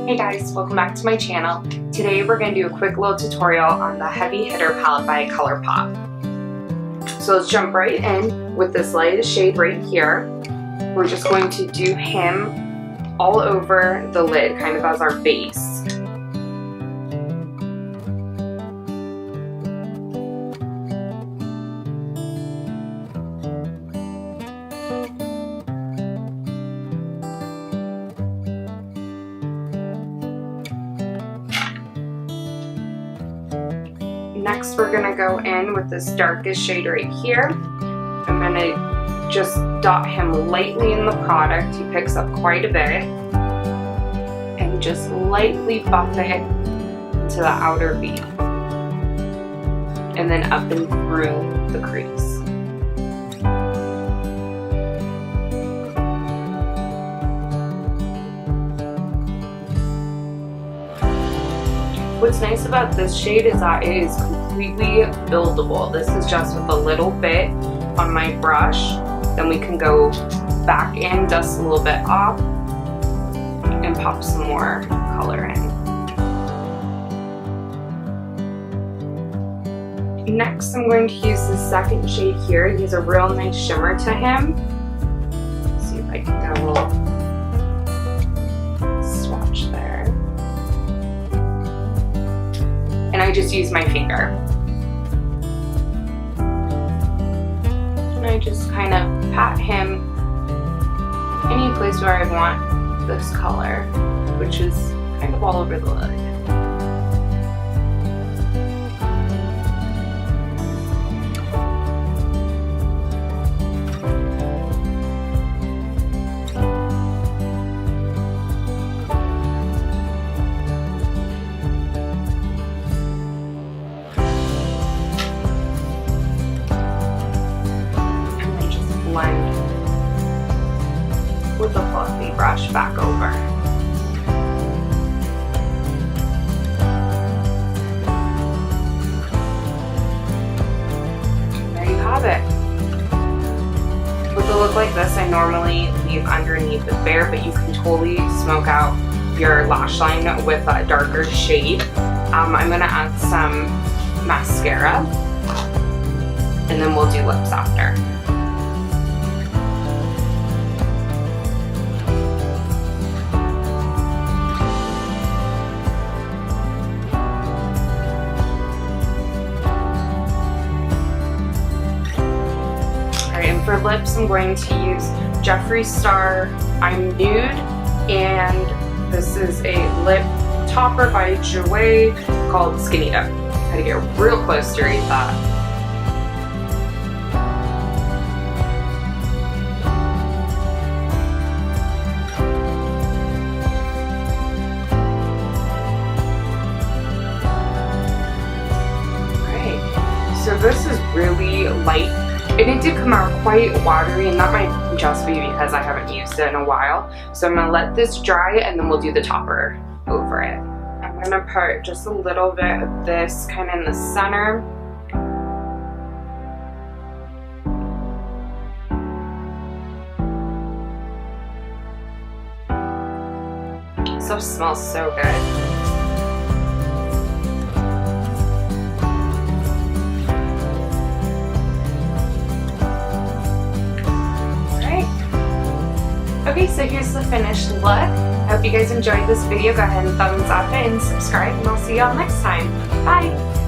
Hey guys, welcome back to my channel. Today we're going to do a quick little tutorial on the Heavy Hitter palette by Colourpop. So let's jump right in with this lightest shade right here. We're just going to do him all over the lid, kind of as our base. Next, we're gonna go in with this darkest shade right here. I'm gonna just dot him lightly in the product. He picks up quite a bit. And just lightly buff it into the outer V. And then up and through the crease. What's nice about this shade is that it is completely buildable. This is just with a little bit on my brush. Then we can go back in, dust a little bit off, and pop some more color in. Next, I'm going to use the second shade here. He has a real nice shimmer to him. Let's see if I can get a little swatch there. And I just use my finger. And I just kind of pat him any place where I want this color, which is kind of all over the lid. With a fluffy brush back over. There you have it. With a look like this, I normally leave underneath the bare, but you can totally smoke out your lash line with a darker shade. I'm gonna add some mascara, and then we'll do lips after. And for lips, I'm going to use Jeffree Star I'm Nude, and this is a lip topper by Jouer called Skinny Dip. I had to get real close to read that. Alright, so this is really light. And it did come out quite watery, and that might just be because I haven't used it in a while. So I'm gonna let this dry, and then we'll do the topper over it. I'm gonna put just a little bit of this kind of in the center. So smells so good. Okay, so here's the finished look. I hope you guys enjoyed this video. Go ahead and thumbs up it and subscribe, and I'll see y'all next time. Bye!